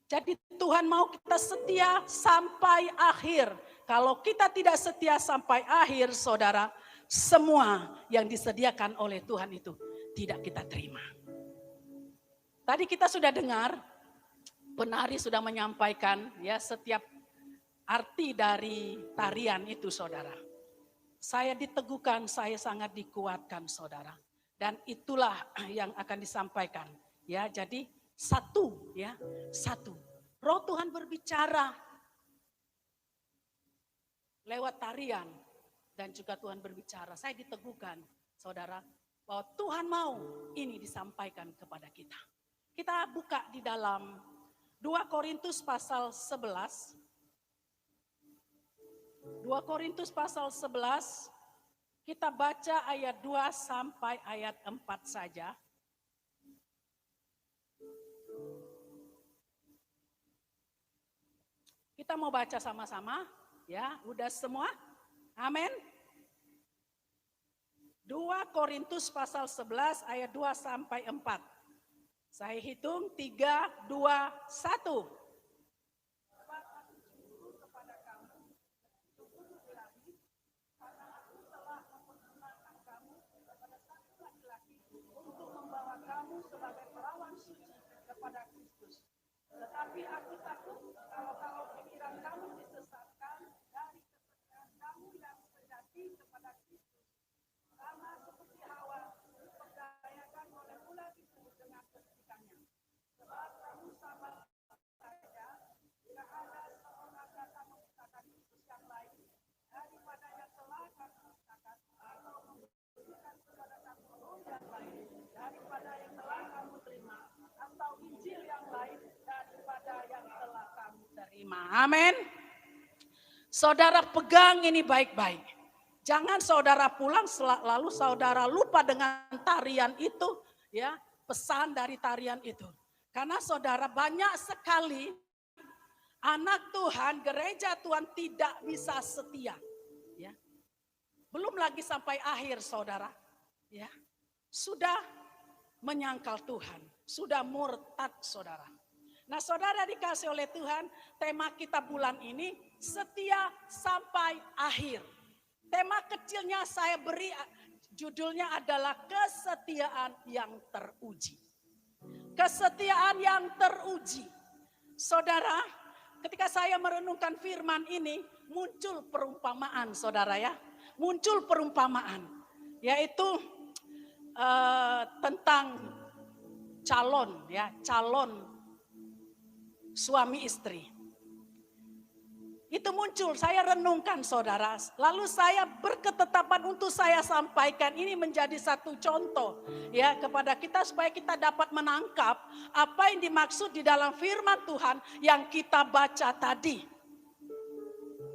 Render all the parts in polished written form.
Jadi Tuhan mau kita setia sampai akhir. Kalau kita tidak setia sampai akhir, saudara, semua yang disediakan oleh Tuhan itu tidak kita terima. Tadi kita sudah dengar, penari sudah menyampaikan ya setiap arti dari tarian itu, saudara. Saya diteguhkan, saya sangat dikuatkan, saudara. Dan itulah yang akan disampaikan. Ya, jadi satu, ya, satu. Roh Tuhan berbicara lewat tarian dan juga Tuhan berbicara. Saya diteguhkan, saudara, bahwa Tuhan mau ini disampaikan kepada kita. Kita buka di dalam 2 Korintus pasal 11. 2 Korintus pasal 11, kita baca ayat 2 sampai ayat 4 saja. Kita mau baca sama-sama, ya, udah semua? Amin. 2 Korintus pasal 11 ayat 2 sampai 4. Saya hitung 3, 2, 1. Untuk membawa kamu sebagai perawan suci kepada Kristus. Tetapi aku takut kalau pikiran kamu disesatkan dari kesetiaan kamu yang sejati kepada Kristus. Sama seperti Hawa diperdayakan oleh ular itu dengan ketikannya. Sebab kamu sama saja, jika ada seorang datang mengatakan Kristus yang lain daripada yang telah kamu katakan, atau memberikan kepada kamu roh yang lain daripada yang telah kamu terima, atau Injil yang lain daripada yang telah kamu terima. Amin. Saudara pegang ini baik-baik. Jangan saudara pulang lalu saudara lupa dengan tarian itu, ya, pesan dari tarian itu. Karena saudara banyak sekali anak Tuhan, gereja Tuhan tidak bisa setia, ya. Belum lagi sampai akhir, saudara, ya. Sudah menyangkal Tuhan, sudah murtad, saudara. Nah, saudara dikasih oleh Tuhan, tema kita bulan ini setia sampai akhir. Tema kecilnya saya beri judulnya adalah kesetiaan yang teruji. Kesetiaan yang teruji. Saudara, ketika saya merenungkan firman ini, muncul perumpamaan, saudara, ya. Muncul perumpamaan, yaitu tentang calon, ya, calon suami istri. Itu muncul, saya renungkan, saudara. Lalu saya berketetapan untuk saya sampaikan ini menjadi satu contoh, ya, kepada kita supaya kita dapat menangkap apa yang dimaksud di dalam firman Tuhan yang kita baca tadi.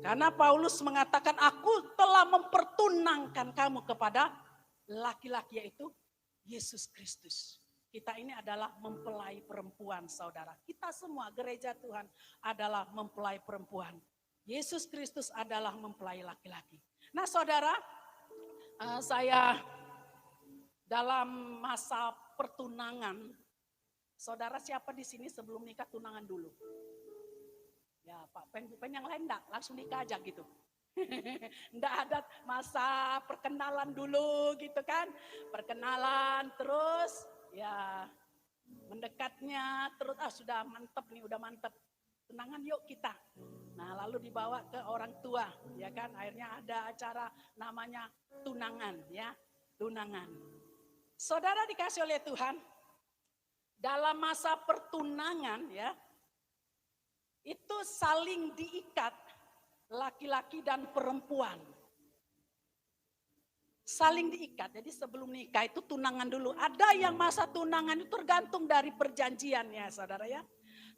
Karena Paulus mengatakan, aku telah mempertunangkan kamu kepada laki-laki, yaitu Yesus Kristus. Kita ini adalah mempelai perempuan, saudara. Kita semua gereja Tuhan adalah mempelai perempuan. Yesus Kristus adalah mempelai laki-laki. Nah, saudara, saya dalam masa pertunangan, saudara siapa di sini sebelum nikah tunangan dulu? Ya, Pak Pen yang lain enggak, langsung nikah aja gitu. Enggak ada masa perkenalan dulu gitu kan. Perkenalan terus ya mendekatnya terus sudah mantep nih, udah mantep. Tunangan yuk kita. Nah, lalu dibawa ke orang tua, ya kan? Akhirnya ada acara namanya tunangan, ya. Tunangan. Saudara dikasih oleh Tuhan, dalam masa pertunangan, ya, itu saling diikat laki-laki dan perempuan. Saling diikat. Jadi sebelum nikah itu tunangan dulu. Ada yang masa tunangan itu tergantung dari perjanjian, ya, saudara, ya.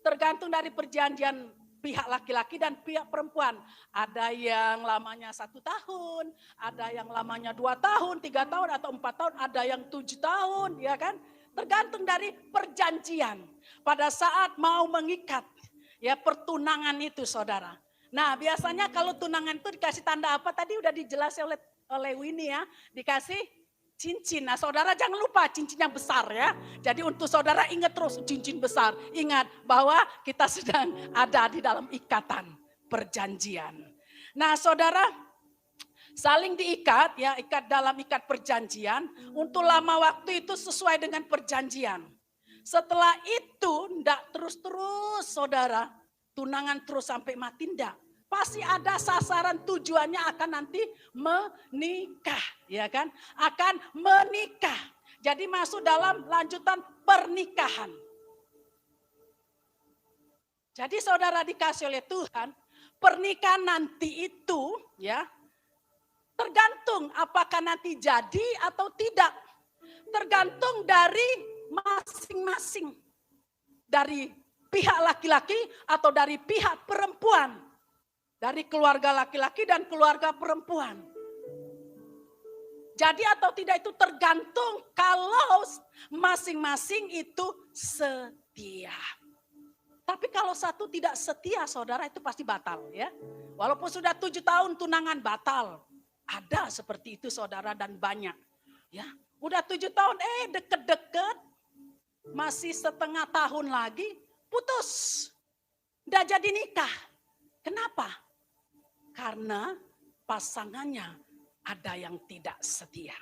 Tergantung dari perjanjian pihak laki-laki dan pihak perempuan. Ada yang lamanya 1 tahun, ada yang lamanya 2 tahun, 3 tahun atau 4 tahun, ada yang 7 tahun, ya kan? Tergantung dari perjanjian. Pada saat mau mengikat, ya, pertunangan itu, saudara. Nah, biasanya kalau tunangan itu dikasih tanda apa? Tadi udah dijelasin oleh Winnie, ya. Dikasih cincin. Nah saudara jangan lupa cincin yang besar ya. Jadi untuk saudara ingat terus cincin besar. Ingat bahwa kita sedang ada di dalam ikatan perjanjian. Nah saudara saling diikat ya, ikat dalam ikat perjanjian. Untuk lama waktu itu sesuai dengan perjanjian. Setelah itu enggak terus-terus saudara. Tunangan terus sampai mati enggak. Pasti ada sasaran tujuannya akan nanti menikah, ya kan? Akan menikah. Jadi masuk dalam lanjutan pernikahan. Jadi saudara dikasih oleh Tuhan, pernikahan nanti itu ya tergantung apakah nanti jadi atau tidak. Tergantung dari masing-masing. Dari pihak laki-laki atau dari pihak perempuan. Dari keluarga laki-laki dan keluarga perempuan. Jadi atau tidak itu tergantung kalau masing-masing itu setia. Tapi kalau satu tidak setia saudara itu pasti batal ya. Walaupun sudah 7 tahun tunangan batal. Ada seperti itu saudara dan banyak. Ya, udah 7 tahun deket-deket. Masih setengah tahun lagi putus. Udah jadi nikah. Kenapa? Karena pasangannya ada yang tidak setia.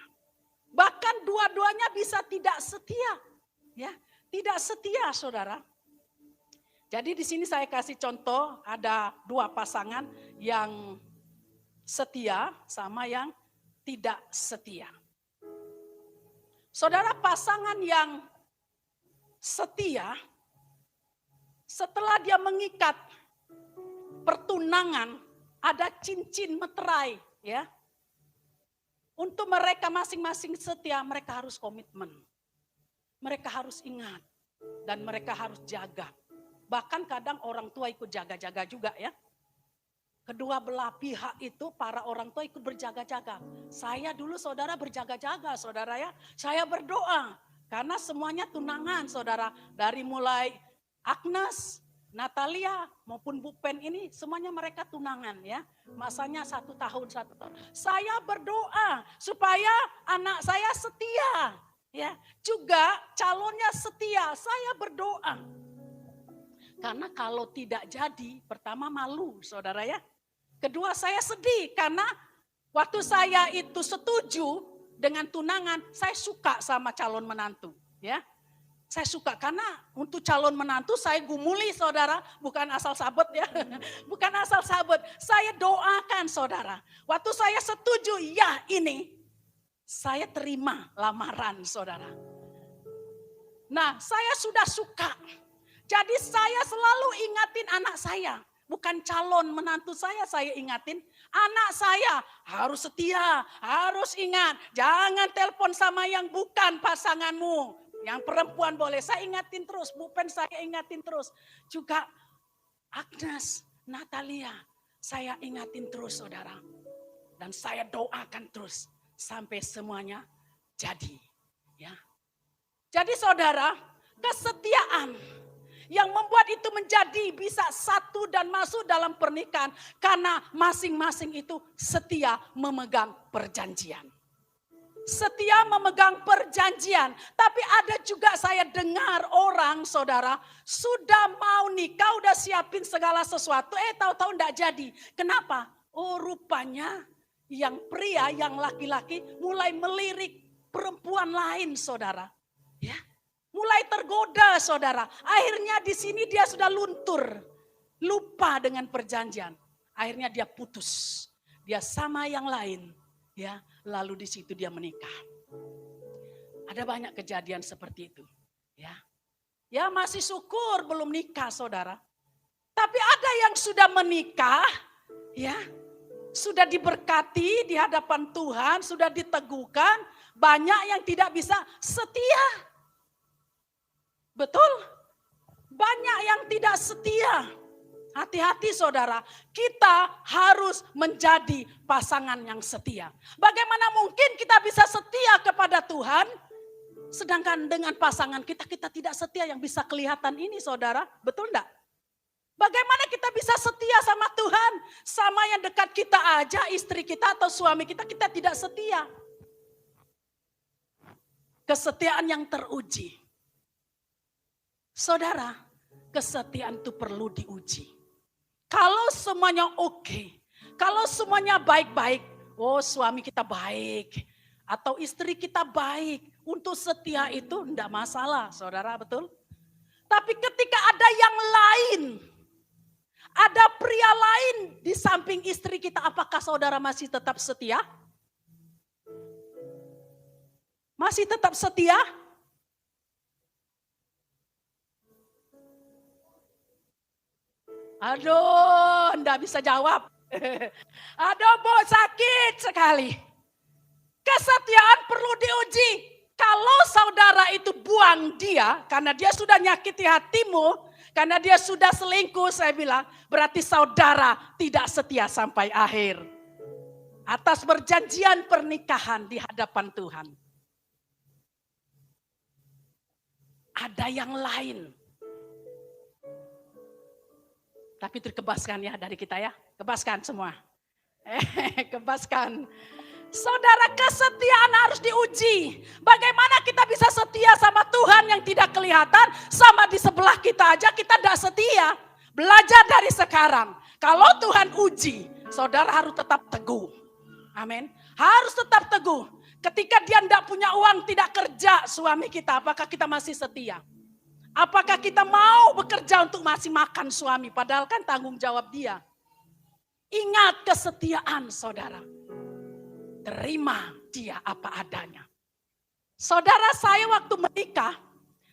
Bahkan dua-duanya bisa tidak setia. Ya, tidak setia saudara. Jadi di sini saya kasih contoh ada 2 pasangan yang setia sama yang tidak setia. Saudara pasangan yang setia setelah dia mengikat pertunangan ada cincin meterai ya. Untuk mereka masing-masing setia mereka harus komitmen. Mereka harus ingat dan mereka harus jaga. Bahkan kadang orang tua ikut jaga-jaga juga ya. Kedua belah pihak itu para orang tua ikut berjaga-jaga. Saya dulu saudara berjaga-jaga saudara ya. Saya berdoa karena semuanya tunangan saudara. Dari mulai Agnes, Natalia maupun Bu Pen ini semuanya mereka tunangan ya. Masanya 1 tahun. Saya berdoa supaya anak saya setia. Ya, juga calonnya setia. Saya berdoa. Karena kalau tidak jadi, pertama malu saudara ya. Kedua saya sedih karena waktu saya itu setuju dengan tunangan, saya suka sama calon menantu ya. Saya suka karena untuk calon menantu saya gumuli saudara, bukan asal sabet ya. Bukan asal sabet, saya doakan saudara. Waktu saya setuju, ya ini saya terima lamaran saudara. Nah saya sudah suka. Jadi saya selalu ingatin anak saya. Bukan calon menantu saya ingatin. Anak saya harus setia, harus ingat. Jangan telepon sama yang bukan pasanganmu. Yang perempuan boleh, saya ingatin terus. Bu Pen saya ingatin terus. Juga Agnes, Natalia, saya ingatin terus saudara. Dan saya doakan terus sampai semuanya jadi. Ya. Jadi saudara, kesetiaan yang membuat itu menjadi bisa satu dan masuk dalam pernikahan. Karena masing-masing itu setia memegang perjanjian. Setia memegang perjanjian. Tapi ada juga saya dengar orang saudara sudah mau nikah, udah siapin segala sesuatu. Tahu-tahu enggak jadi. Kenapa? Oh rupanya yang pria, yang laki-laki mulai melirik perempuan lain saudara. Ya, mulai tergoda saudara. Akhirnya di sini dia sudah luntur. Lupa dengan perjanjian. Akhirnya dia putus. Dia sama yang lain. Ya, lalu di situ dia menikah. Ada banyak kejadian seperti itu. Ya masih syukur belum nikah saudara. Tapi ada yang sudah menikah, ya sudah diberkati di hadapan Tuhan, sudah diteguhkan. Banyak yang tidak bisa setia. Betul? Banyak yang tidak setia. Hati-hati saudara, kita harus menjadi pasangan yang setia. Bagaimana mungkin kita bisa setia kepada Tuhan, sedangkan dengan pasangan kita tidak setia, yang bisa kelihatan ini saudara, betul enggak? Bagaimana kita bisa setia sama Tuhan, sama yang dekat kita aja, istri kita atau suami kita tidak setia. Kesetiaan yang teruji. Saudara, kesetiaan itu perlu diuji. Kalau semuanya oke, kalau semuanya baik-baik, oh suami kita baik, atau istri kita baik, untuk setia itu enggak masalah, saudara, betul? Tapi ketika ada yang lain, ada pria lain di samping istri kita, apakah saudara masih tetap setia? Masih tetap setia? Aduh, enggak bisa jawab. Aduh, Bu, sakit sekali. Kesetiaan perlu diuji. Kalau saudara itu buang dia, karena dia sudah nyakiti hatimu, karena dia sudah selingkuh, saya bilang, berarti saudara tidak setia sampai akhir. Atas perjanjian pernikahan di hadapan Tuhan. Ada yang lain. Tapi terkebaskan ya dari kita ya. Kebaskan semua. Kebaskan. Saudara, kesetiaan harus diuji. Bagaimana kita bisa setia sama Tuhan yang tidak kelihatan. Sama di sebelah kita aja kita tidak setia. Belajar dari sekarang. Kalau Tuhan uji, saudara harus tetap teguh. Amin. Harus tetap teguh. Ketika dia tidak punya uang, tidak kerja suami kita, apakah kita masih setia? Apakah kita mau bekerja untuk masih makan suami, padahal kan tanggung jawab dia. Ingat kesetiaan saudara. Terima dia apa adanya. Saudara, saya waktu menikah,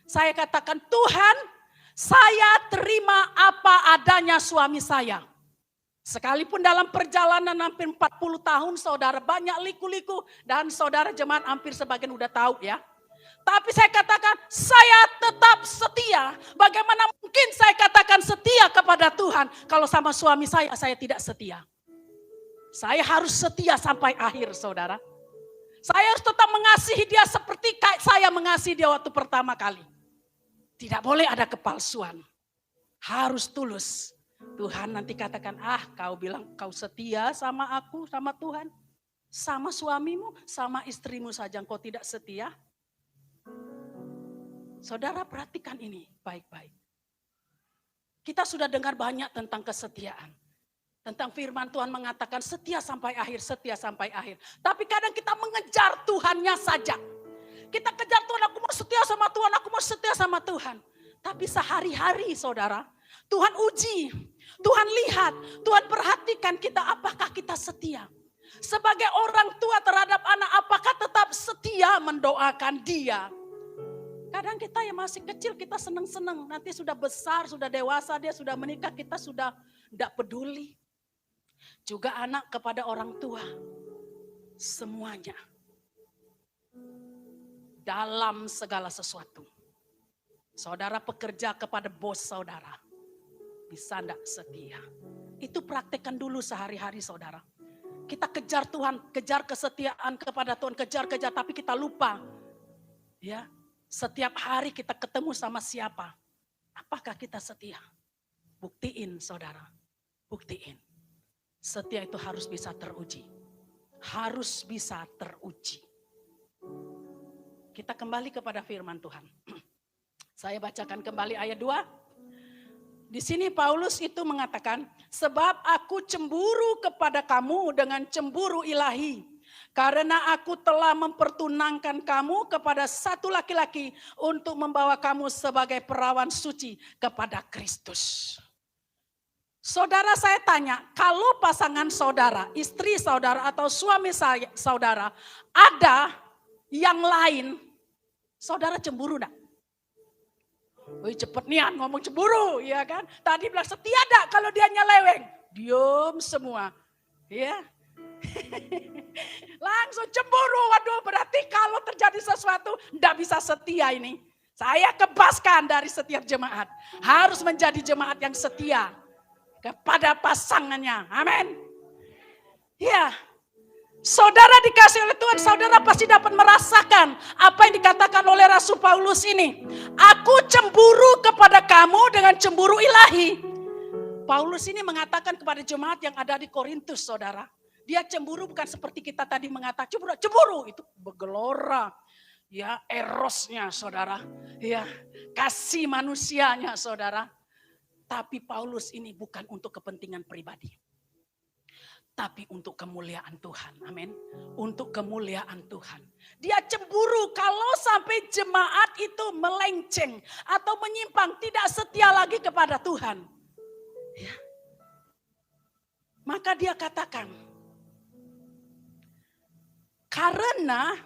saya katakan, Tuhan, saya terima apa adanya suami saya. Sekalipun dalam perjalanan hampir 40 tahun, saudara, banyak liku-liku, dan saudara jemaat hampir sebagian udah tahu ya. Tapi saya katakan, saya tetap setia. Bagaimana mungkin saya katakan setia kepada Tuhan, kalau sama suami saya tidak setia. Saya harus setia sampai akhir, saudara. Saya harus tetap mengasihi dia seperti saya mengasihi dia waktu pertama kali. Tidak boleh ada kepalsuan. Harus tulus. Tuhan nanti katakan, kau bilang kau setia sama aku, sama Tuhan. Sama suamimu, sama istrimu saja kau tidak setia. Saudara, perhatikan ini baik-baik. Kita sudah dengar banyak tentang kesetiaan. Tentang firman Tuhan mengatakan setia sampai akhir, setia sampai akhir. Tapi kadang kita mengejar Tuhannya saja. Kita kejar Tuhan, aku mau setia sama Tuhan, aku mau setia sama Tuhan. Tapi sehari-hari saudara, Tuhan uji, Tuhan lihat, Tuhan perhatikan kita apakah kita setia. Sebagai orang tua terhadap anak, apakah tetap setia mendoakan dia. Kadang kita yang masih kecil kita senang-senang, nanti sudah besar, sudah dewasa, dia sudah menikah, kita sudah tidak peduli. Juga anak kepada orang tua, semuanya. Dalam segala sesuatu. Saudara pekerja kepada bos saudara, bisa tidak setia. Itu praktekkan dulu sehari-hari saudara. Kita kejar Tuhan, kejar kesetiaan kepada Tuhan, kejar-kejar, tapi kita lupa. Ya, setiap hari kita ketemu sama siapa? Apakah kita setia? Buktiin saudara, buktiin. Setia itu harus bisa teruji. Harus bisa teruji. Kita kembali kepada firman Tuhan. Saya bacakan kembali ayat 2. Di sini Paulus itu mengatakan, sebab aku cemburu kepada kamu dengan cemburu ilahi. Karena aku telah mempertunangkan kamu kepada satu laki-laki untuk membawa kamu sebagai perawan suci kepada Kristus. Saudara, saya tanya, kalau pasangan saudara, istri saudara atau suami saudara ada yang lain, saudara cemburu enggak? Wih, cepet nian ngomong cemburu, ya kan? Tadi bilang setia enggak kalau dia nyeleweng? Diam semua, ya. Langsung cemburu, waduh berarti kalau terjadi sesuatu enggak bisa setia ini. Saya kebaskan dari setiap jemaat. Harus menjadi jemaat yang setia kepada pasangannya, amin. Ya, saudara dikasih oleh Tuhan, saudara pasti dapat merasakan apa yang dikatakan oleh Rasul Paulus ini. Aku cemburu kepada kamu dengan cemburu ilahi. Paulus ini mengatakan kepada jemaat yang ada di Korintus, saudara. Dia cemburu bukan seperti kita tadi mengatakan cemburu itu bergelora. ya erosnya saudara, ya kasih manusianya saudara. Tapi Paulus ini bukan untuk kepentingan pribadi, tapi untuk kemuliaan Tuhan. Amin. Untuk kemuliaan Tuhan. Dia cemburu kalau sampai jemaat itu melenceng atau menyimpang, tidak setia lagi kepada Tuhan. Ya. Maka dia katakan, karena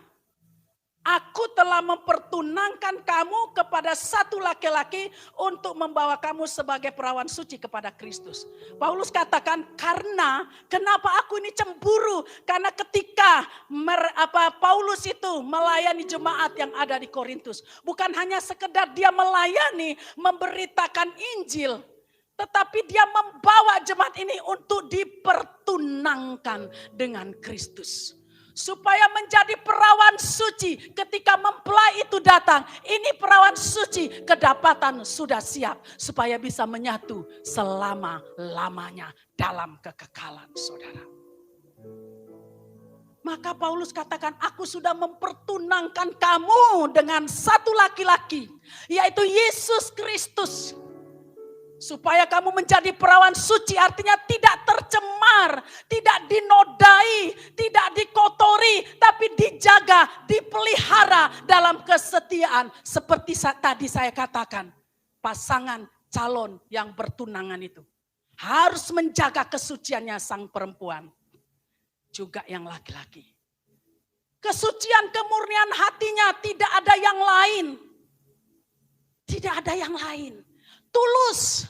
aku telah mempertunangkan kamu kepada satu laki-laki untuk membawa kamu sebagai perawan suci kepada Kristus. Paulus katakan, karena kenapa aku ini cemburu? Karena ketika Paulus itu melayani jemaat yang ada di Korintus, bukan hanya sekedar dia melayani, memberitakan Injil, tetapi dia membawa jemaat ini untuk dipertunangkan dengan Kristus. Supaya menjadi perawan suci ketika mempelai itu datang. Ini perawan suci, kedapatan sudah siap. Supaya bisa menyatu selama-lamanya dalam kekekalan saudara. Maka Paulus katakan, aku sudah mempertunangkan kamu dengan satu laki-laki. Yaitu Yesus Kristus. Supaya kamu menjadi perawan suci, artinya tidak tercemar, tidak dinodai, tidak dikotori, tapi dijaga, dipelihara dalam kesetiaan. Seperti tadi saya katakan, pasangan calon yang bertunangan itu harus menjaga kesuciannya sang perempuan, juga yang laki-laki. Kesucian kemurnian hatinya tidak ada yang lain. Tidak ada yang lain. Tulus.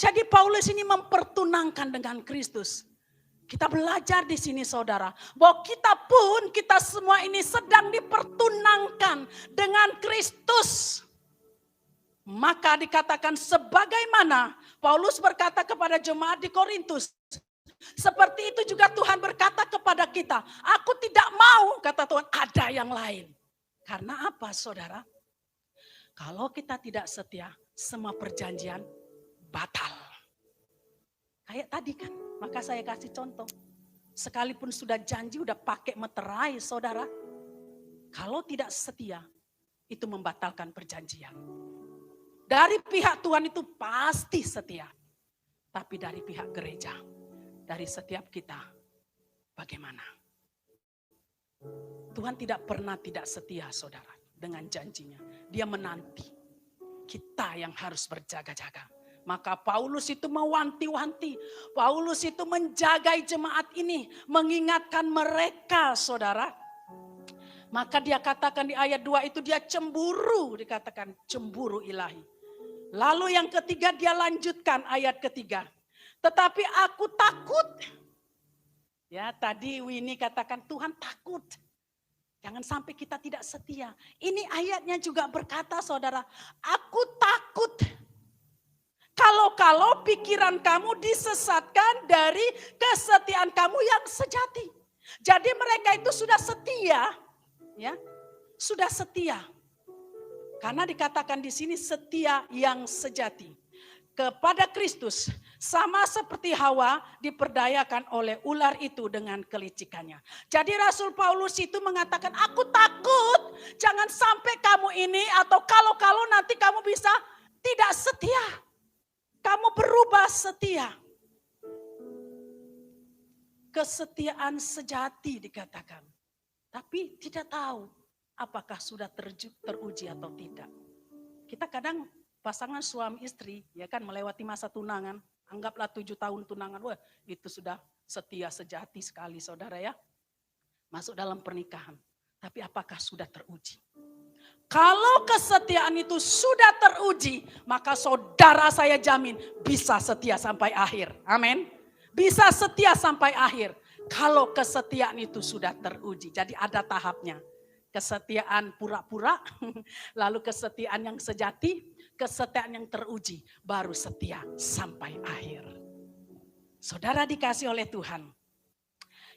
Jadi Paulus ini mempertunangkan dengan Kristus. Kita belajar di sini saudara, bahwa kita semua ini sedang dipertunangkan dengan Kristus. Maka dikatakan sebagaimana Paulus berkata kepada jemaat di Korintus, seperti itu juga Tuhan berkata kepada kita, aku tidak mau, kata Tuhan, ada yang lain. Karena apa saudara? Kalau kita tidak setia, semua perjanjian batal. Kayak tadi kan, maka saya kasih contoh. Sekalipun sudah janji, udah pakai meterai saudara. Kalau tidak setia, itu membatalkan perjanjian. Dari pihak Tuhan itu pasti setia. Tapi dari pihak gereja, dari setiap kita, bagaimana? Tuhan tidak pernah tidak setia saudara dengan janjinya. Dia menanti. Kita yang harus berjaga-jaga. Maka Paulus itu mewanti-wanti. Paulus itu menjagai jemaat ini. Mengingatkan mereka saudara. Maka dia katakan di ayat 2 itu dia cemburu. Dikatakan cemburu ilahi. Lalu yang ketiga dia lanjutkan ayat ketiga. Tetapi aku takut. Ya tadi Winnie katakan Tuhan takut. Jangan sampai kita tidak setia. Ini ayatnya juga berkata saudara, aku takut. Kalau pikiran kamu disesatkan dari kesetiaan kamu yang sejati. Jadi mereka itu sudah setia. Ya, sudah setia. Karena dikatakan di sini setia yang sejati. Kepada Kristus, sama seperti Hawa diperdayakan oleh ular itu dengan kelicikannya. Jadi Rasul Paulus itu mengatakan, aku takut jangan sampai kamu ini atau kalau nanti kamu bisa tidak setia. Kamu berubah setia. Kesetiaan sejati dikatakan. Tapi tidak tahu apakah sudah teruji atau tidak. Kita kadang pasangan suami istri ya kan melewati masa tunangan, anggaplah 7 tahun tunangan, wah itu sudah setia sejati sekali saudara ya. Masuk dalam pernikahan, tapi apakah sudah teruji? Kalau kesetiaan itu sudah teruji, maka saudara saya jamin bisa setia sampai akhir. Amin. Bisa setia sampai akhir. Kalau kesetiaan itu sudah teruji, jadi ada tahapnya. Kesetiaan pura-pura, lalu kesetiaan yang sejati, kesetiaan yang teruji, baru setia sampai akhir. Saudara dikasih oleh Tuhan,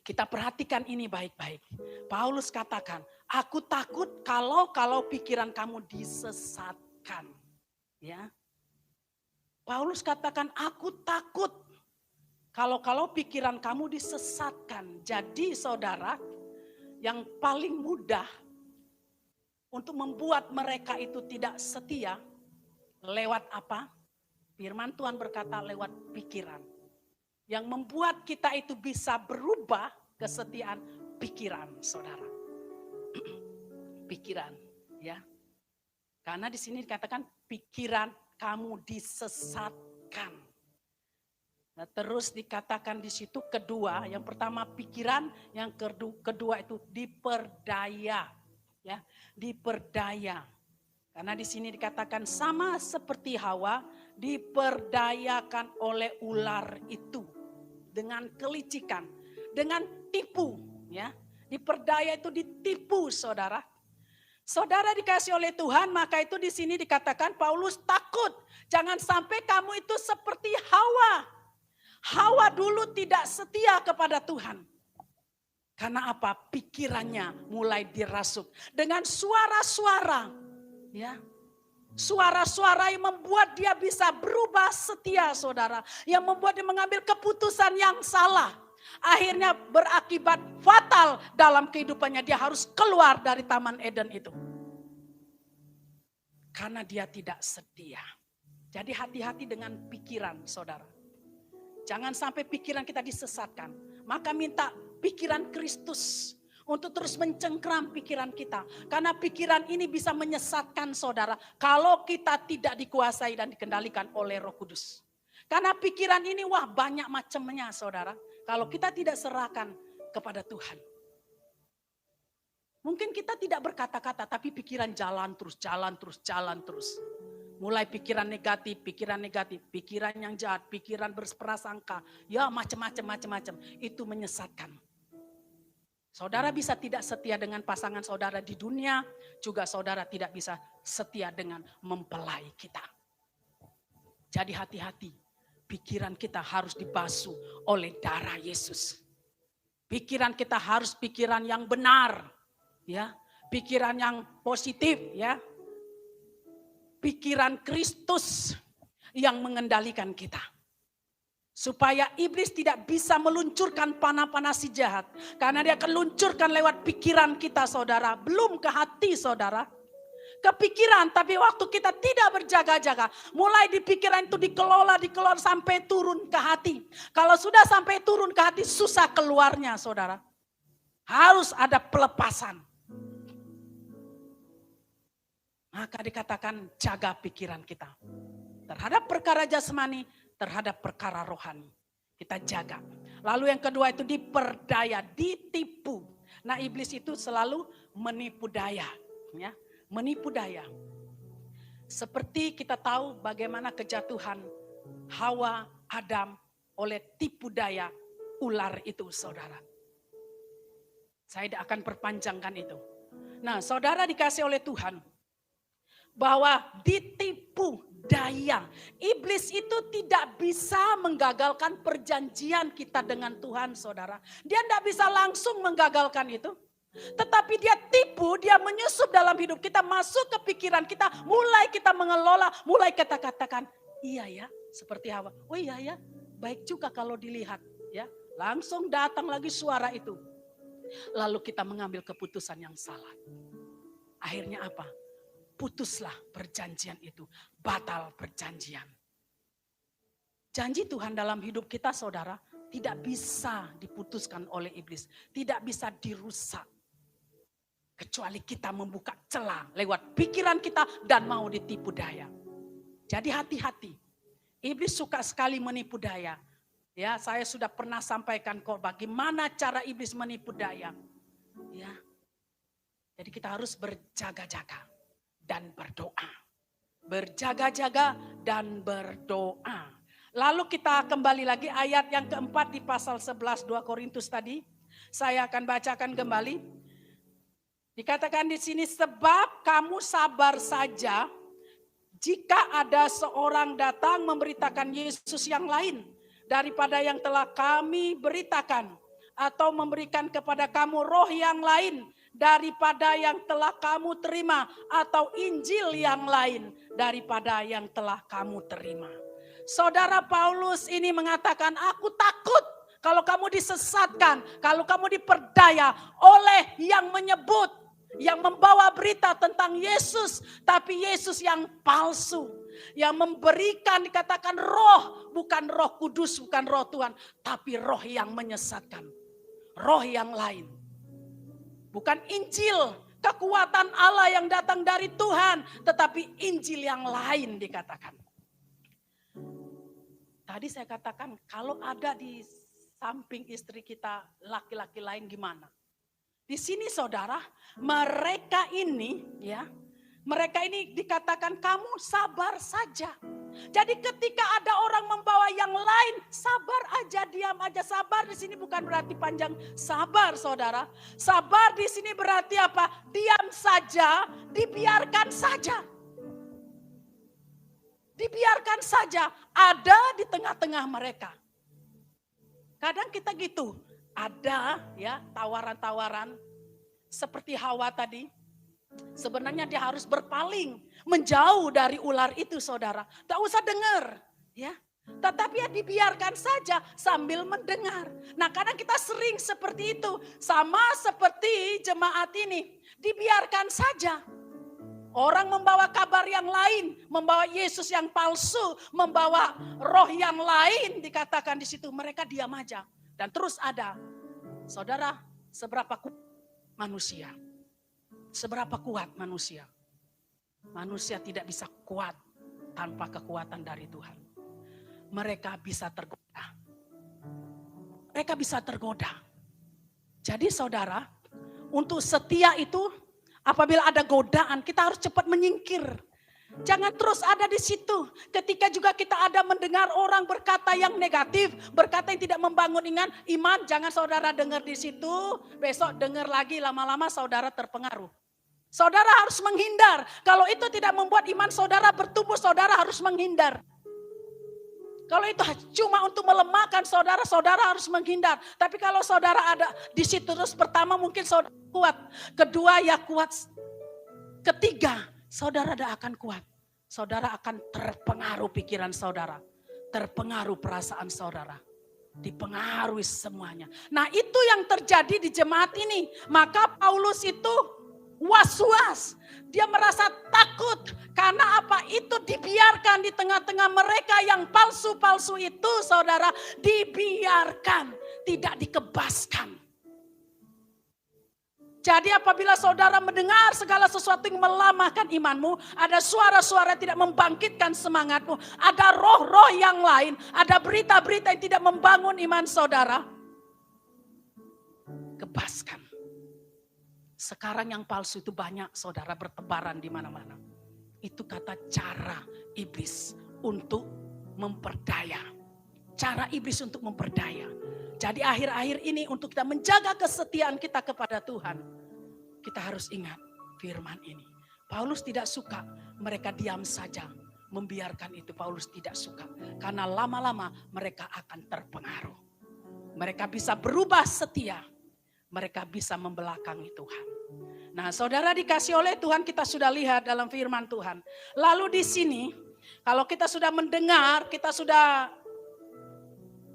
kita perhatikan ini baik-baik. Paulus katakan, aku takut kalau pikiran kamu disesatkan. Ya, Paulus katakan, aku takut kalau pikiran kamu disesatkan. Jadi saudara, yang paling mudah untuk membuat mereka itu tidak setia. Lewat apa? Firman Tuhan berkata lewat pikiran. Yang membuat kita itu bisa berubah kesetiaan pikiran, saudara. Pikiran, ya. Karena di sini dikatakan pikiran kamu disesatkan. Nah, terus dikatakan di situ kedua, yang pertama pikiran, yang kedua itu diperdaya, ya, diperdaya. Karena di sini dikatakan sama seperti Hawa diperdayakan oleh ular itu dengan kelicikan, dengan tipu, ya. Diperdaya itu ditipu, saudara. Saudara dikasih oleh Tuhan, maka itu di sini dikatakan Paulus takut. Jangan sampai kamu itu seperti Hawa. Hawa dulu tidak setia kepada Tuhan. Karena apa? Pikirannya mulai dirasuk dengan suara-suara, ya. Suara-suara yang membuat dia bisa berubah setia, saudara. Yang membuat dia mengambil keputusan yang salah. Akhirnya berakibat fatal dalam kehidupannya. Dia harus keluar dari Taman Eden itu. Karena dia tidak setia. Jadi hati-hati dengan pikiran, saudara. Jangan sampai pikiran kita disesatkan. Maka minta pikiran Kristus untuk terus mencengkram pikiran kita. Karena pikiran ini bisa menyesatkan, saudara. Kalau kita tidak dikuasai dan dikendalikan oleh Roh Kudus. Karena pikiran ini banyak macamnya, saudara. Kalau kita tidak serahkan kepada Tuhan. Mungkin kita tidak berkata-kata, tapi pikiran jalan terus. Mulai pikiran negatif, pikiran yang jahat, pikiran berprasangka. Ya macam-macam. Itu menyesatkan. Saudara bisa tidak setia dengan pasangan saudara di dunia, juga saudara tidak bisa setia dengan mempelai kita. Jadi hati-hati, pikiran kita harus dibasuh oleh darah Yesus. Pikiran kita harus pikiran yang benar, ya, pikiran yang positif, ya. Pikiran Kristus yang mengendalikan kita. Supaya iblis tidak bisa meluncurkan panah-panah si jahat. Karena dia akan luncurkan lewat pikiran kita, saudara. Belum ke hati, saudara. Ke pikiran, tapi waktu kita tidak berjaga-jaga. Mulai di pikiran itu dikelola sampai turun ke hati. Kalau sudah sampai turun ke hati, susah keluarnya, saudara. Harus ada pelepasan. Maka dikatakan jaga pikiran kita. Terhadap perkara jasmani, terhadap perkara rohani. Kita jaga. Lalu yang kedua itu diperdaya, ditipu. Nah iblis itu selalu menipu daya. Ya, menipu daya. Seperti kita tahu bagaimana kejatuhan Hawa, Adam oleh tipu daya ular itu, saudara. Saya tidak akan perpanjangkan itu. Nah saudara dikasih oleh Tuhan. Bahwa ditipu daya. Iblis itu tidak bisa menggagalkan perjanjian kita dengan Tuhan, saudara. Dia tidak bisa langsung menggagalkan itu. Tetapi dia tipu, dia menyusup dalam hidup kita, masuk ke pikiran kita. Mulai kita mengelola, mulai kita katakan, iya ya, seperti Hawa. Oh iya ya, baik juga kalau dilihat. Ya, langsung datang lagi suara itu. Lalu kita mengambil keputusan yang salah. Akhirnya apa? Putuslah perjanjian itu, batal perjanjian. Janji Tuhan dalam hidup kita, saudara, tidak bisa diputuskan oleh iblis, tidak bisa dirusak. Kecuali kita membuka celah lewat pikiran kita dan mau ditipu daya. Jadi hati-hati, iblis suka sekali menipu daya. Ya, saya sudah pernah sampaikan kok bagaimana cara iblis menipu daya. Ya, jadi kita harus berjaga-jaga. Dan berdoa. Berjaga-jaga dan berdoa. Lalu kita kembali lagi ayat yang keempat di pasal 11 2 Korintus tadi. Saya akan bacakan kembali. Dikatakan di sini, sebab kamu sabar saja jika ada seorang datang memberitakan Yesus yang lain daripada yang telah kami beritakan, atau memberikan kepada kamu roh yang lain daripada yang telah kamu terima, atau Injil yang lain daripada yang telah kamu terima. Saudara Paulus ini mengatakan, aku takut kalau kamu disesatkan, kalau kamu diperdaya oleh yang menyebut yang membawa berita tentang Yesus, tapi Yesus yang palsu. Yang memberikan dikatakan roh, bukan Roh Kudus, bukan roh Tuhan, tapi roh yang menyesatkan. Roh yang lain. Bukan Injil, kekuatan Allah yang datang dari Tuhan, tetapi Injil yang lain dikatakan. Tadi saya katakan kalau ada di samping istri kita laki-laki lain gimana? Di sini saudara, mereka ini dikatakan kamu sabar saja. Jadi ketika ada orang membawa yang lain, sabar aja, diam aja. Sabar di sini bukan berarti panjang sabar, saudara. Sabar di sini berarti apa? Diam saja, dibiarkan saja. Dibiarkan saja, ada di tengah-tengah mereka. Kadang kita gitu, ada ya tawaran-tawaran seperti Hawa tadi. Sebenarnya dia harus berpaling, menjauh dari ular itu, saudara. Tak usah dengar, ya. Tetapi ya dibiarkan saja sambil mendengar. Nah, kadang kita sering seperti itu, sama seperti jemaat ini, dibiarkan saja. Orang membawa kabar yang lain, membawa Yesus yang palsu, membawa roh yang lain, dikatakan di situ mereka diam aja. Dan terus ada, saudara, seberapa kuat manusia? Seberapa kuat manusia? Manusia tidak bisa kuat tanpa kekuatan dari Tuhan. Mereka bisa tergoda. Mereka bisa tergoda. Jadi saudara, untuk setia itu apabila ada godaan kita harus cepat menyingkir. Jangan terus ada di situ. Ketika juga kita ada mendengar orang berkata yang negatif, berkata yang tidak membangun iman, jangan saudara dengar di situ. Besok dengar lagi, lama-lama saudara terpengaruh. Saudara harus menghindar. Kalau itu tidak membuat iman saudara bertumbuh, saudara harus menghindar. Kalau itu cuma untuk melemahkan saudara, saudara harus menghindar. Tapi kalau saudara ada di situ terus, pertama mungkin saudara kuat, kedua ya kuat, ketiga saudara tidak akan kuat. Saudara akan terpengaruh pikiran saudara, terpengaruh perasaan saudara, dipengaruhi semuanya. Nah, itu yang terjadi di jemaat ini. Maka Paulus itu was-was, dia merasa takut karena apa? Itu dibiarkan di tengah-tengah mereka yang palsu-palsu itu, saudara, dibiarkan, tidak dikebaskan. Jadi apabila saudara mendengar segala sesuatu yang melamahkan imanmu, ada suara-suara yang tidak membangkitkan semangatmu, ada roh-roh yang lain, ada berita-berita yang tidak membangun iman saudara, kebaskan. Sekarang yang palsu itu banyak, saudara, bertebaran di mana-mana. Itu kata cara iblis untuk memperdaya. Cara iblis untuk memperdaya. Jadi akhir-akhir ini untuk kita menjaga kesetiaan kita kepada Tuhan, kita harus ingat firman ini. Paulus tidak suka mereka diam saja, membiarkan itu. Paulus tidak suka. Karena lama-lama mereka akan terpengaruh. Mereka bisa berubah setia. Mereka bisa membelakangi Tuhan. Nah, saudara dikasih oleh Tuhan, kita sudah lihat dalam firman Tuhan. Lalu di sini, kalau kita sudah mendengar, kita sudah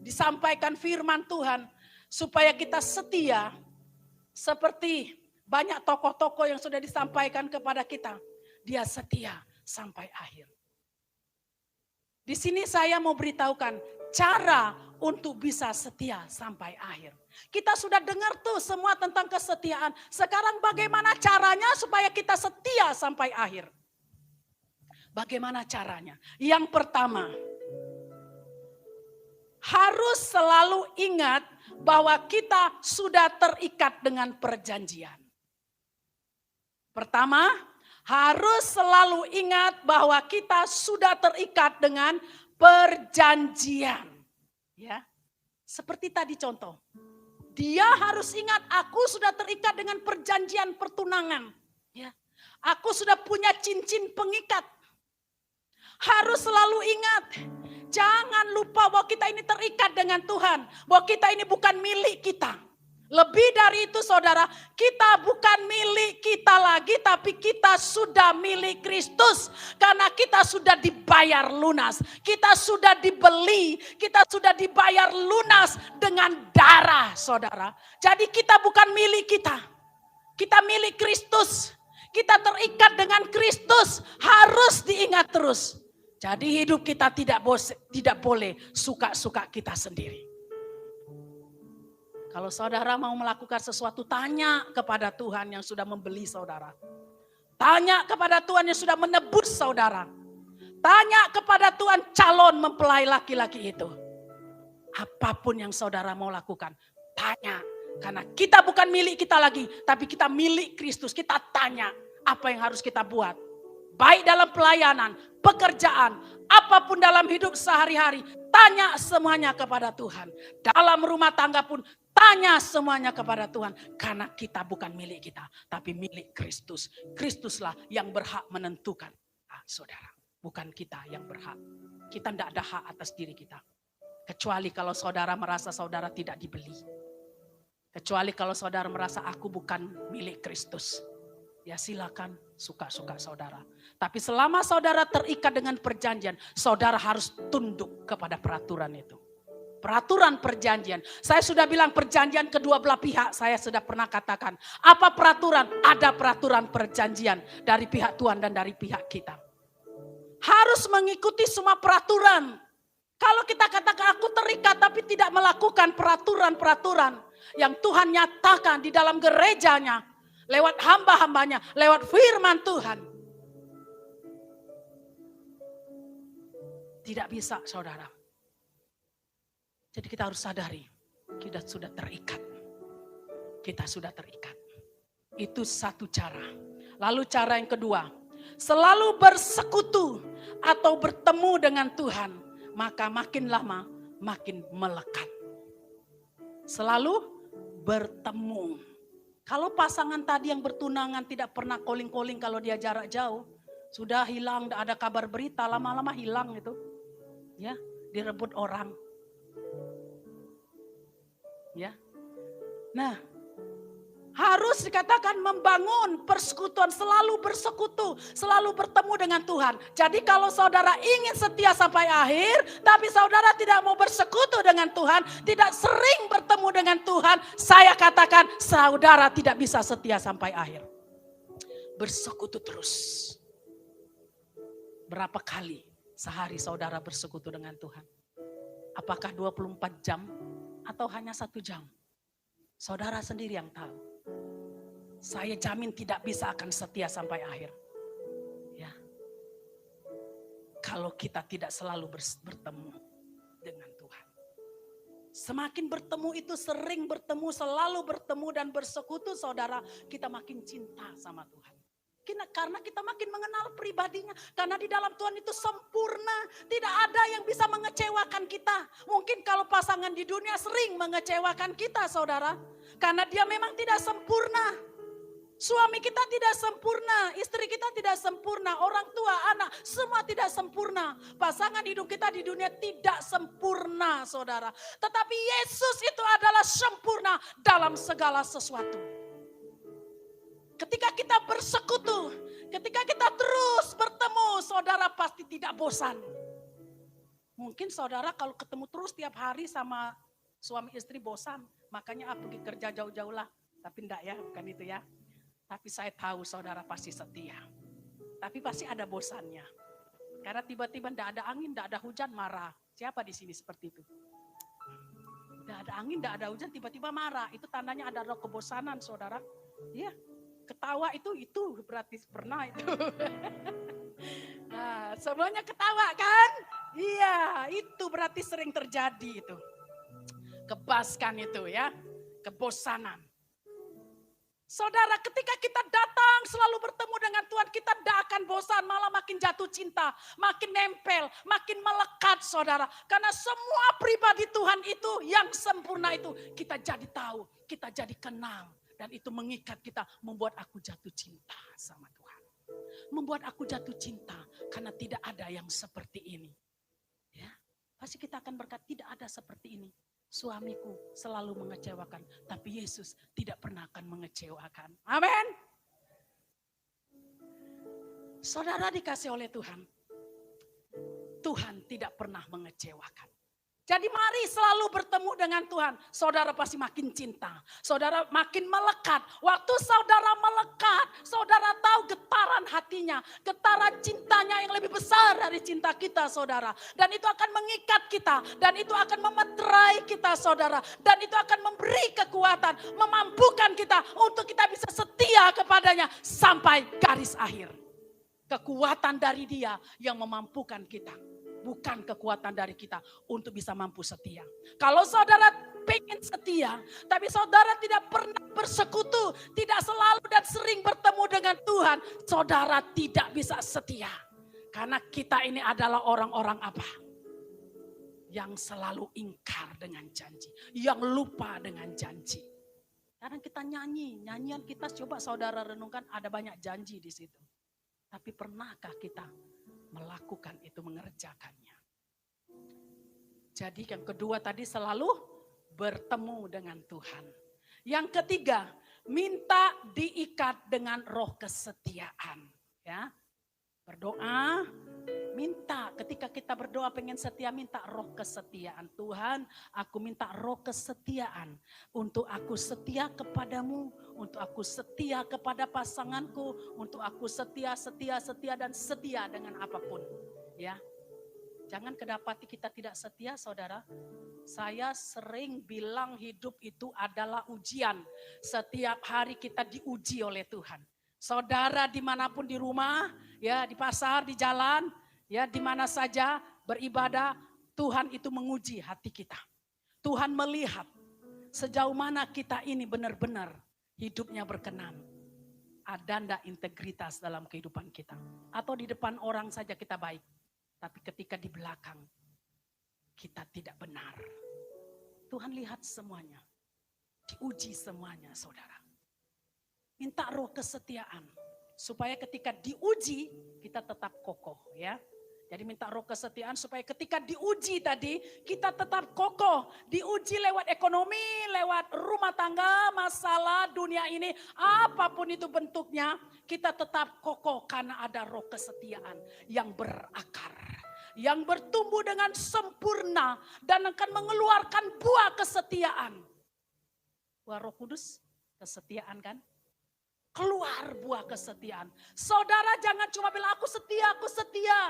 disampaikan firman Tuhan, supaya kita setia, seperti banyak tokoh-tokoh yang sudah disampaikan kepada kita. Dia setia sampai akhir. Di sini saya mau beritahukan cara untuk bisa setia sampai akhir. Kita sudah dengar tuh semua tentang kesetiaan. Sekarang bagaimana caranya supaya kita setia sampai akhir? Bagaimana caranya? Yang pertama, harus selalu ingat bahwa kita sudah terikat dengan perjanjian. Pertama, harus selalu ingat bahwa kita sudah terikat dengan perjanjian. Ya, seperti tadi contoh. Dia harus ingat, aku sudah terikat dengan perjanjian pertunangan. Ya, aku sudah punya cincin pengikat. Harus selalu ingat, jangan lupa bahwa kita ini terikat dengan Tuhan. Bahwa kita ini bukan milik kita. Lebih dari itu saudara, kita bukan milik kita lagi, tapi kita sudah milik Kristus. Karena kita sudah dibayar lunas, kita sudah dibeli, kita sudah dibayar lunas dengan darah saudara. Jadi kita bukan milik kita. Kita milik Kristus. Kita terikat dengan Kristus. Harus diingat terus. Jadi hidup kita tidak boleh suka-suka kita sendiri. Kalau saudara mau melakukan sesuatu, tanya kepada Tuhan yang sudah membeli saudara. Tanya kepada Tuhan yang sudah menebus saudara. Tanya kepada Tuhan calon mempelai laki-laki itu. Apapun yang saudara mau lakukan, tanya. Karena kita bukan milik kita lagi, tapi kita milik Kristus. Kita tanya apa yang harus kita buat. Baik dalam pelayanan, pekerjaan, apapun dalam hidup sehari-hari. Tanya semuanya kepada Tuhan. Dalam rumah tangga pun tanya semuanya kepada Tuhan. Karena kita bukan milik kita, tapi milik Kristus. Kristuslah yang berhak menentukan. Saudara, bukan kita yang berhak. Kita tidak ada hak atas diri kita. Kecuali kalau saudara merasa saudara tidak dibeli. Kecuali kalau saudara merasa aku bukan milik Kristus. Ya silakan, suka-suka saudara. Tapi selama saudara terikat dengan perjanjian, saudara harus tunduk kepada peraturan itu. Peraturan perjanjian. Saya sudah bilang perjanjian kedua belah pihak, saya sudah pernah katakan. Apa peraturan? Ada peraturan perjanjian dari pihak Tuhan dan dari pihak kita. Harus mengikuti semua peraturan. Kalau kita katakan aku terikat tapi tidak melakukan peraturan-peraturan yang Tuhan nyatakan di dalam gerejanya, lewat hamba-hambanya, lewat firman Tuhan. Tidak bisa saudara. Jadi kita harus sadari, kita sudah terikat. Kita sudah terikat. Itu satu cara. Lalu cara yang kedua, selalu bersekutu atau bertemu dengan Tuhan. Maka makin lama makin melekat. Selalu bertemu. Kalau pasangan tadi yang bertunangan tidak pernah calling-calling kalau dia jarak jauh. Sudah hilang, tidak ada kabar berita, lama-lama hilang itu. Ya, direbut orang. Ya. Nah, harus dikatakan membangun persekutuan, selalu bersekutu, selalu bertemu dengan Tuhan. Jadi kalau saudara ingin setia sampai akhir, tapi saudara tidak mau bersekutu dengan Tuhan, tidak sering bertemu dengan Tuhan, saya katakan saudara tidak bisa setia sampai akhir. Bersekutu terus. Berapa kali sehari saudara bersekutu dengan Tuhan? Apakah 24 jam atau hanya 1 jam? Saudara sendiri yang tahu. Saya jamin tidak bisa akan setia sampai akhir. Ya. Kalau kita tidak selalu bertemu dengan Tuhan. Semakin bertemu itu, sering bertemu, selalu bertemu dan bersekutu saudara, kita makin cinta sama Tuhan. Karena kita makin mengenal pribadinya. Karena di dalam Tuhan itu sempurna. Tidak ada yang bisa mengecewakan kita. Mungkin kalau pasangan di dunia sering mengecewakan kita saudara. Karena dia memang tidak sempurna. Suami kita tidak sempurna, istri kita tidak sempurna, orang tua, anak, semua tidak sempurna. Pasangan hidup kita di dunia tidak sempurna saudara. Tetapi Yesus itu adalah sempurna dalam segala sesuatu. Ketika kita bersekutu, ketika kita terus bertemu, saudara pasti tidak bosan. Mungkin saudara kalau ketemu terus tiap hari sama suami istri bosan. Makanya pergi kerja jauh-jauh lah. Tapi enggak ya, bukan itu ya. Tapi saya tahu saudara pasti setia. Tapi pasti ada bosannya. Karena tiba-tiba enggak ada angin, enggak ada hujan, marah. Siapa di sini seperti itu? Enggak ada angin, enggak ada hujan, tiba-tiba marah. Itu tandanya ada roh kebosanan saudara. Iya. Ketawa itu berarti pernah itu. Nah, semuanya ketawa kan? Iya, itu berarti sering terjadi itu. Kebaskan itu ya, kebosanan. Saudara, ketika kita datang selalu bertemu dengan Tuhan, kita tidak akan bosan, malah makin jatuh cinta, makin nempel, makin melekat saudara. Karena semua pribadi Tuhan itu yang sempurna itu kita jadi tahu, kita jadi kenal. Dan itu mengikat kita, membuat aku jatuh cinta sama Tuhan. Membuat aku jatuh cinta karena tidak ada yang seperti ini. Ya, pasti kita akan berkata tidak ada seperti ini. Suamiku selalu mengecewakan, tapi Yesus tidak pernah akan mengecewakan. Amin. Saudara dikasih oleh Tuhan, Tuhan tidak pernah mengecewakan. Jadi mari selalu bertemu dengan Tuhan. Saudara pasti makin cinta. Saudara makin melekat. Waktu saudara melekat, saudara tahu getaran hatinya. Getaran cintanya yang lebih besar dari cinta kita, saudara. Dan itu akan mengikat kita. Dan itu akan memeterai kita, saudara. Dan itu akan memberi kekuatan. Memampukan kita untuk kita bisa setia kepadanya sampai garis akhir. Kekuatan dari Dia yang memampukan kita. Bukan kekuatan dari kita untuk bisa mampu setia. Kalau saudara pengen setia, tapi saudara tidak pernah bersekutu, tidak selalu dan sering bertemu dengan Tuhan, saudara tidak bisa setia. Karena kita ini adalah orang-orang apa? Yang selalu ingkar dengan janji, yang lupa dengan janji. Kadang kita nyanyian kita coba saudara renungkan ada banyak janji di situ. Tapi pernahkah kita melakukan itu, mengerjakannya? Jadi yang kedua tadi selalu bertemu dengan Tuhan. Yang ketiga, minta diikat dengan roh kesetiaan. Ya, berdoa, minta. Ketika kita berdoa pengen setia, minta roh kesetiaan. Tuhan, aku minta roh kesetiaan untuk aku setia kepadamu, untuk aku setia kepada pasanganku, untuk aku setia dan setia dengan apapun. Ya, jangan kedapati kita tidak setia, saudara. Saya sering bilang hidup itu adalah ujian. Setiap hari kita diuji oleh Tuhan. Saudara dimanapun, di rumah, ya, di pasar, di jalan, ya, di mana saja beribadah, Tuhan itu menguji hati kita. Tuhan melihat sejauh mana kita ini benar-benar hidupnya berkenan. Ada ndak integritas dalam kehidupan kita? Atau di depan orang saja kita baik, tapi ketika di belakang kita tidak benar. Tuhan lihat semuanya. Diuji semuanya, saudara. Minta roh kesetiaan. Supaya ketika diuji kita tetap kokoh, ya. Jadi minta roh kesetiaan supaya ketika diuji tadi kita tetap kokoh. Diuji lewat ekonomi, lewat rumah tangga, masalah dunia ini. Apapun itu bentuknya, kita tetap kokoh karena ada roh kesetiaan yang berakar. Yang bertumbuh dengan sempurna dan akan mengeluarkan buah kesetiaan. Buah Roh Kudus, kesetiaan kan? Keluar buah kesetiaan. Saudara jangan cuma bilang aku setia, aku setia.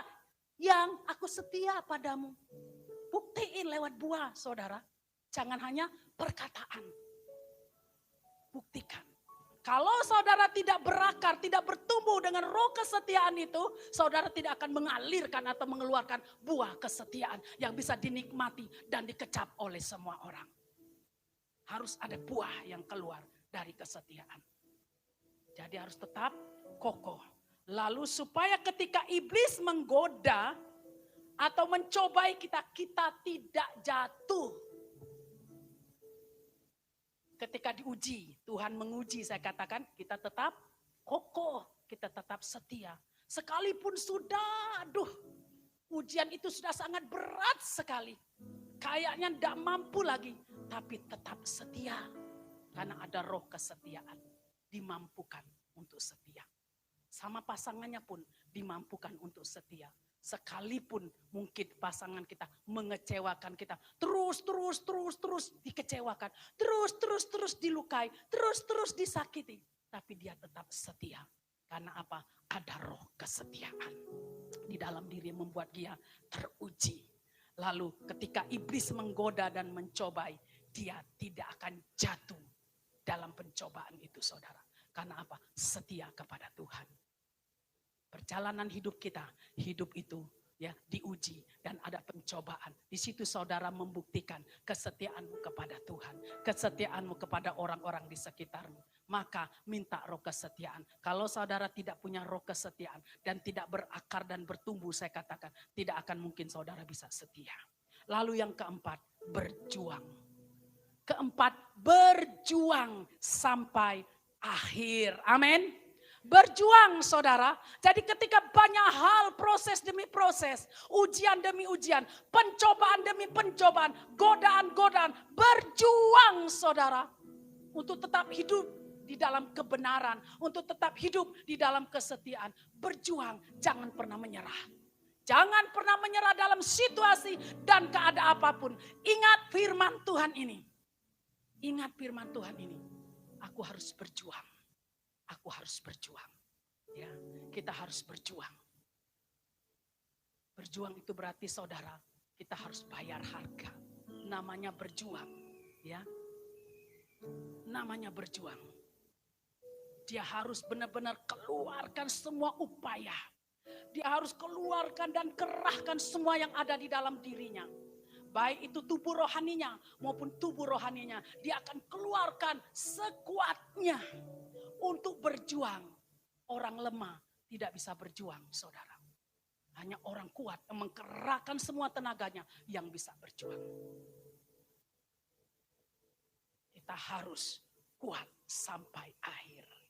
Yang aku setia padamu. Buktiin lewat buah, saudara. Jangan hanya perkataan. Buktikan. Kalau saudara tidak berakar, tidak bertumbuh dengan roh kesetiaan itu, saudara tidak akan mengalirkan atau mengeluarkan buah kesetiaan yang bisa dinikmati dan dikecap oleh semua orang. Harus ada buah yang keluar dari kesetiaan. Jadi harus tetap kokoh. Lalu supaya ketika iblis menggoda atau mencobai kita, kita tidak jatuh. Ketika diuji, Tuhan menguji, saya katakan kita tetap kokoh, kita tetap setia. Sekalipun sudah, ujian itu sudah sangat berat sekali. Kayaknya tidak mampu lagi, tapi tetap setia. Karena ada roh kesetiaan, dimampukan untuk setia. Sama pasangannya pun dimampukan untuk setia. Sekalipun mungkin pasangan kita mengecewakan kita. Terus dikecewakan. Terus dilukai. Terus disakiti. Tapi dia tetap setia. Karena apa? Ada roh kesetiaan. Di dalam diri yang membuat dia teruji. Lalu ketika iblis menggoda dan mencobai. Dia tidak akan jatuh dalam pencobaan itu, saudara. Karena apa? Setia kepada Tuhan. Perjalanan hidup kita, hidup itu ya diuji dan ada pencobaan. Di situ saudara membuktikan kesetiaanmu kepada Tuhan, kesetiaanmu kepada orang-orang di sekitarmu. Maka minta roh kesetiaan. Kalau saudara tidak punya roh kesetiaan dan tidak berakar dan bertumbuh, saya katakan tidak akan mungkin saudara bisa setia. Lalu yang keempat, berjuang. Keempat, berjuang sampai akhir. Amin. Berjuang, saudara. Jadi ketika banyak hal, proses demi proses, ujian demi ujian, pencobaan demi pencobaan, godaan-godaan, berjuang, saudara, untuk tetap hidup di dalam kebenaran, untuk tetap hidup di dalam kesetiaan. Berjuang, jangan pernah menyerah. Jangan pernah menyerah dalam situasi dan keadaan apapun. Ingat firman Tuhan ini. Ingat firman Tuhan ini. Aku harus berjuang. Aku harus berjuang. Ya, kita harus berjuang. Berjuang itu berarti saudara, kita harus bayar harga. Namanya berjuang, ya. Namanya berjuang. Dia harus benar-benar keluarkan semua upaya. Dia harus keluarkan dan kerahkan semua yang ada di dalam dirinya. Baik itu tubuh rohaninya maupun tubuh rohaninya. Dia akan keluarkan sekuatnya untuk berjuang. Orang lemah tidak bisa berjuang, saudara. Hanya orang kuat yang mengkerahkan semua tenaganya yang bisa berjuang. Kita harus kuat sampai akhir.